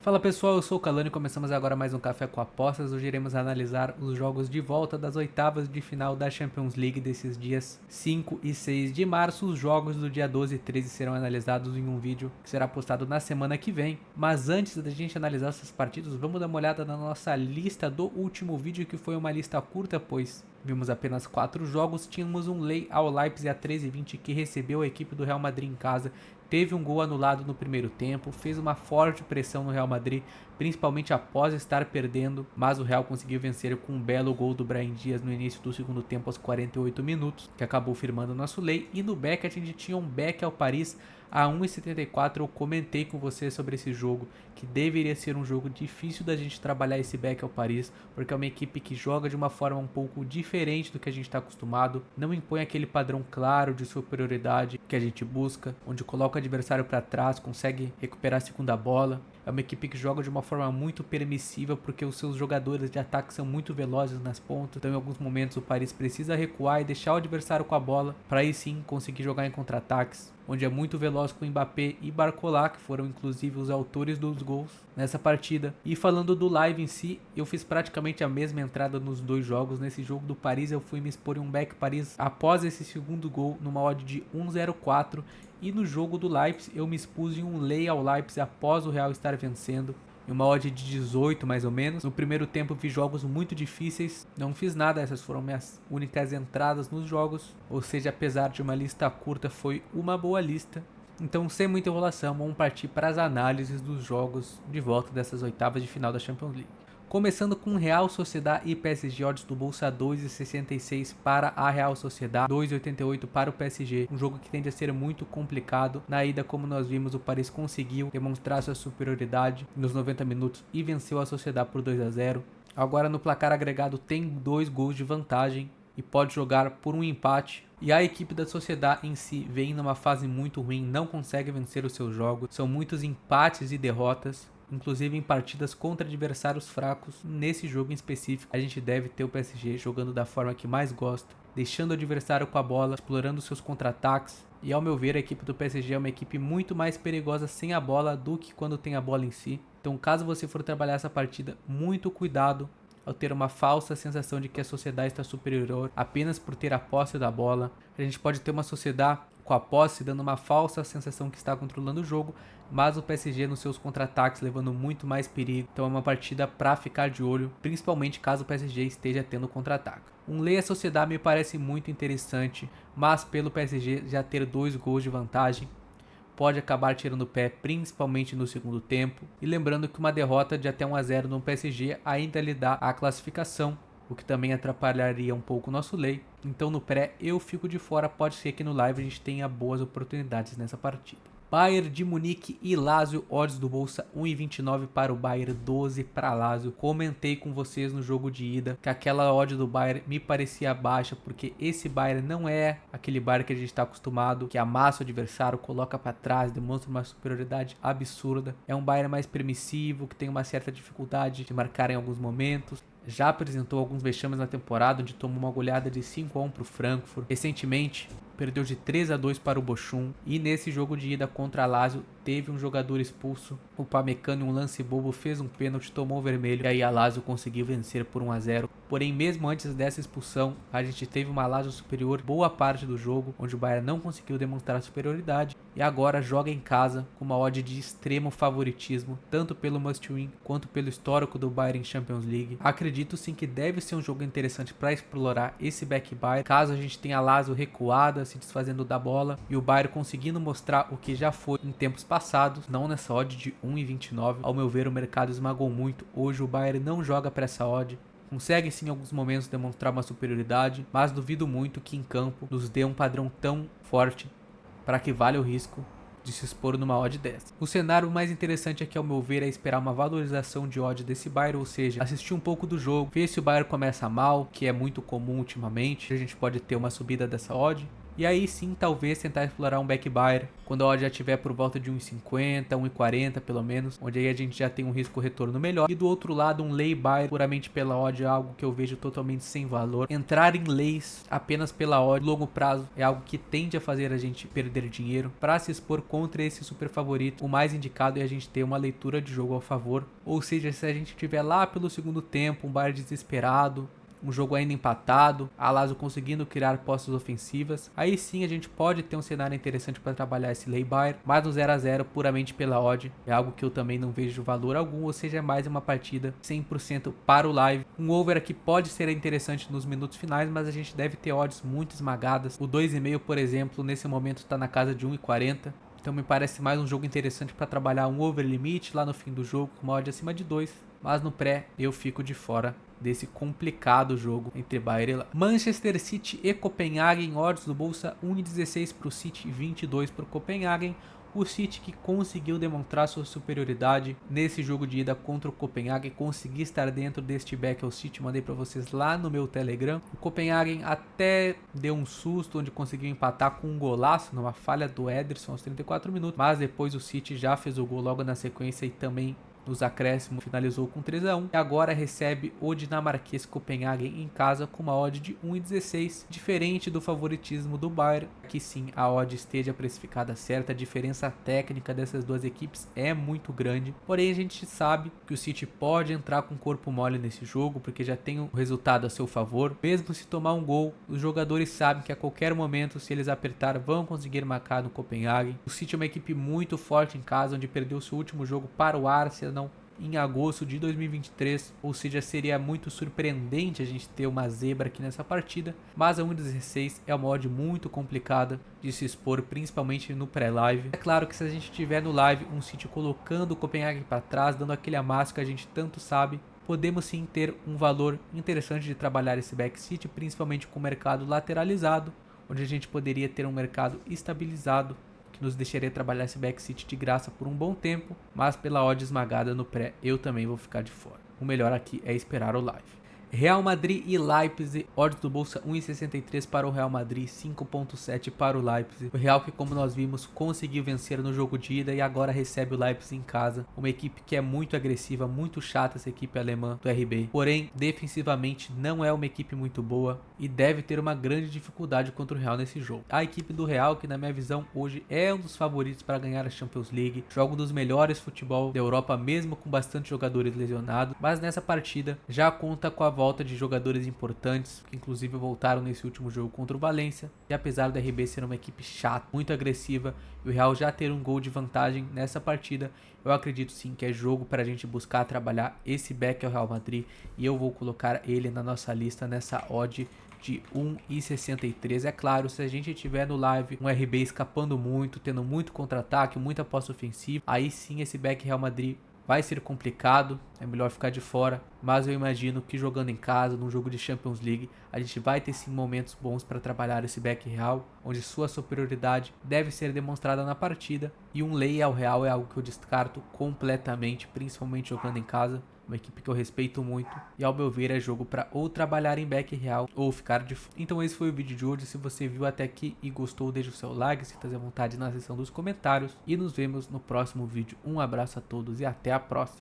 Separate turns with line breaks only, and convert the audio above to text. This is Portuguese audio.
Fala pessoal, eu sou o Calani e começamos agora mais um Café com Apostas. Hoje iremos analisar os jogos de volta das oitavas de final da Champions League desses dias 5 e 6 de março. Os jogos do dia 12 e 13 serão analisados em um vídeo que será postado na semana que vem. Mas antes da gente analisar essas partidas, vamos dar uma olhada na nossa lista do último vídeo, que foi uma lista curta, pois vimos apenas 4 jogos. Tínhamos um Lei ao Leipzig a 13:20 que recebeu a equipe do Real Madrid em casa. Teve um gol anulado no primeiro tempo, fez uma forte pressão no Real Madrid, principalmente após estar perdendo, mas o Real conseguiu vencer com um belo gol do Brahim Dias no início do segundo tempo aos 48 minutos, que acabou firmando o nosso Lei. E no back a gente tinha um back ao Paris a 1,74. Eu comentei com você sobre esse jogo, que deveria ser um jogo difícil da gente trabalhar esse back ao Paris, porque é uma equipe que joga de uma forma um pouco diferente do que a gente está acostumado, não impõe aquele padrão claro de superioridade que a gente busca, onde coloca o adversário para trás, consegue recuperar a segunda bola. É uma equipe que joga de uma forma muito permissiva, porque os seus jogadores de ataque são muito velozes nas pontas. Então em alguns momentos o Paris precisa recuar e deixar o adversário com a bola, para aí sim conseguir jogar em contra-ataques, onde é muito veloz com Mbappé e Barcola, que foram inclusive os autores dos gols nessa partida. E falando do live em si, eu fiz praticamente a mesma entrada nos dois jogos. Nesse jogo do Paris eu fui me expor em um back Paris após esse segundo gol numa odd de 1,04. E no jogo do Leipzig eu me expus em um Lei ao Leipzig após o Real estar vencendo, em uma odd de 18 mais ou menos. No primeiro tempo vi jogos muito difíceis, não fiz nada, essas foram minhas únicas entradas nos jogos. Ou seja, apesar de uma lista curta, foi uma boa lista. Então, sem muita enrolação, vamos partir para as análises dos jogos de volta dessas oitavas de final da Champions League. Começando com Real Sociedad e PSG, odds do bolsa 2,66 para a Real Sociedad, 2,88 para o PSG. Um jogo que tende a ser muito complicado. Na ida, como nós vimos, o Paris conseguiu demonstrar sua superioridade nos 90 minutos e venceu a Sociedad por 2-0. Agora no placar agregado tem 2 gols de vantagem e pode jogar por um empate. E a equipe da Sociedad em si vem numa fase muito ruim, não consegue vencer os seus jogos. São muitos empates e derrotas, inclusive em partidas contra adversários fracos. Nesse jogo em específico, a gente deve ter o PSG jogando da forma que mais gosta, deixando o adversário com a bola, explorando seus contra-ataques. E ao meu ver, a equipe do PSG é uma equipe muito mais perigosa sem a bola do que quando tem a bola em si. Então, caso você for trabalhar essa partida, muito cuidado ao ter uma falsa sensação de que a Sociedad está superior apenas por ter a posse da bola. A gente pode ter uma Sociedad com a posse dando uma falsa sensação que está controlando o jogo, mas o PSG nos seus contra-ataques levando muito mais perigo. Então é uma partida para ficar de olho, principalmente caso o PSG esteja tendo contra-ataque. Um Lei à Sociedad me parece muito interessante, mas pelo PSG já ter 2 gols de vantagem, pode acabar tirando o pé, principalmente no segundo tempo. E lembrando que uma derrota de até 1-0 no PSG ainda lhe dá a classificação, o que também atrapalharia um pouco o nosso Lei. Então no pré eu fico de fora, pode ser que no live a gente tenha boas oportunidades nessa partida. Bayern de Munique e Lazio, odds do bolsa 1,29 para o Bayern, 12 para Lazio. Comentei com vocês no jogo de ida que aquela odd do Bayern me parecia baixa, porque esse Bayern não é aquele Bayern que a gente está acostumado, que amassa o adversário, coloca para trás, demonstra uma superioridade absurda. É um Bayern mais permissivo, que tem uma certa dificuldade de marcar em alguns momentos. Já apresentou alguns vexames na temporada, onde tomou uma goleada de 5-1 para o Frankfurt. Recentemente perdeu de 3-2 para o Bochum, e nesse jogo de ida contra a Lazio teve um jogador expulso. O Pamecano, em um lance bobo, fez um pênalti, tomou o vermelho, e aí a Lazio conseguiu vencer por 1-0. Porém, mesmo antes dessa expulsão, a gente teve uma Lazio superior boa parte do jogo, onde o Bayern não conseguiu demonstrar superioridade, e agora joga em casa com uma odd de extremo favoritismo, tanto pelo must-win quanto pelo histórico do Bayern em Champions League. Acredito sim que deve ser um jogo interessante para explorar esse back Bayern, caso a gente tenha a Lazio recuada, se desfazendo da bola, e o Bayern conseguindo mostrar o que já foi em tempos passados, não nessa odd de 1,29. Ao meu ver, o mercado esmagou muito. Hoje o Bayern não joga para essa odd. Consegue sim em alguns momentos demonstrar uma superioridade, mas duvido muito que em campo nos dê um padrão tão forte para que valha o risco de se expor numa odd dessa. O cenário mais interessante aqui, ao meu ver, é esperar uma valorização de odd desse Bayern, ou seja, assistir um pouco do jogo, ver se o Bayern começa mal, que é muito comum ultimamente. A gente pode ter uma subida dessa odd, E aí sim, talvez tentar explorar um back buyer quando a odd já estiver por volta de 1,50, 1,40 pelo menos, onde aí a gente já tem um risco-retorno melhor. E do outro lado, um lay buyer puramente pela odd é algo que eu vejo totalmente sem valor. Entrar em lays apenas pela odd, longo prazo, é algo que tende a fazer a gente perder dinheiro. Para se expor contra esse super favorito, o mais indicado é a gente ter uma leitura de jogo ao favor. Ou seja, se a gente tiver lá pelo segundo tempo, um buyer desesperado, um jogo ainda empatado, a Lazio conseguindo criar posses ofensivas, aí sim a gente pode ter um cenário interessante para trabalhar esse lay buyer, mas no 0 a 0 puramente pela odd é algo que eu também não vejo valor algum, ou seja, é mais uma partida 100% para o live. Um over aqui pode ser interessante nos minutos finais, mas a gente deve ter odds muito esmagadas. O 2,5, por exemplo, nesse momento está na casa de 1,40. Então me parece mais um jogo interessante para trabalhar um over limite lá no fim do jogo, com uma odd acima de 2. Mas no pré eu fico de fora desse complicado jogo entre Bayern e Lazio. Manchester City e Copenhagen, odds do Bolsa 1,16 para o City e 22 para o Copenhagen. O City que conseguiu demonstrar sua superioridade nesse jogo de ida contra o Copenhagen, conseguir estar dentro deste back ao City, mandei para vocês lá no meu Telegram. O Copenhagen até deu um susto, onde conseguiu empatar com um golaço, numa falha do Ederson aos 34 minutos, mas depois o City já fez o gol logo na sequência e também nos acréscimos finalizou com 3-1 e agora recebe o dinamarquês Copenhagen em casa com uma odd de 1,16, diferente do favoritismo do Bayern, que sim, a odd esteja precificada certa, a diferença técnica dessas duas equipes é muito grande, porém a gente sabe que o City pode entrar com corpo mole nesse jogo, porque já tem o resultado a seu favor, mesmo se tomar um gol, os jogadores sabem que a qualquer momento, se eles apertar, vão conseguir marcar no Copenhagen. O City é uma equipe muito forte em casa, onde perdeu seu último jogo para o Arsenal em agosto de 2023, ou seja, seria muito surpreendente a gente ter uma zebra aqui nessa partida, mas a 1,16 é uma odd muito complicada de se expor, principalmente no pré-live. É claro que se a gente tiver no live um City colocando o Copenhagen para trás, dando aquele amasso que a gente tanto sabe, podemos sim ter um valor interessante de trabalhar esse back City, principalmente com o mercado lateralizado, onde a gente poderia ter um mercado estabilizado, nos deixaria trabalhar esse back City de graça por um bom tempo, mas pela odd esmagada no pré eu também vou ficar de fora. O melhor aqui é esperar o live. Real Madrid e Leipzig, odds do Bolsa 1,63 para o Real Madrid, 5,7 para o Leipzig. O Real que, como nós vimos, conseguiu vencer no jogo de ida e agora recebe o Leipzig em casa. Uma equipe que é muito agressiva, muito chata, essa equipe alemã do RB. Porém, defensivamente não é uma equipe muito boa e deve ter uma grande dificuldade contra o Real nesse jogo. A equipe do Real, que na minha visão hoje é um dos favoritos para ganhar a Champions League, joga um dos melhores futebol da Europa, mesmo com bastante jogadores lesionados, mas nessa partida já conta com a volta de jogadores importantes, que inclusive voltaram nesse último jogo contra o Valência, e apesar do RB ser uma equipe chata, muito agressiva, e o Real já ter um gol de vantagem nessa partida, eu acredito sim que é jogo para a gente buscar trabalhar esse back ao Real Madrid, e eu vou colocar ele na nossa lista nessa odd de 1,63. É claro, se a gente tiver no live um RB escapando muito, tendo muito contra-ataque, muita posse ofensiva, aí sim esse back Real Madrid vai ser complicado, é melhor ficar de fora, mas eu imagino que jogando em casa, num jogo de Champions League, a gente vai ter sim momentos bons para trabalhar esse back Real, onde sua superioridade deve ser demonstrada na partida, e um lay ao Real é algo que eu descarto completamente, principalmente jogando em casa. Uma equipe que eu respeito muito e ao meu ver é jogo para ou trabalhar em back Real ou ficar de fora. Então esse foi o vídeo de hoje. Se você viu até aqui e gostou, deixa o seu like, se fazer vontade na seção dos comentários e nos vemos no próximo vídeo. Um abraço a todos e até a próxima.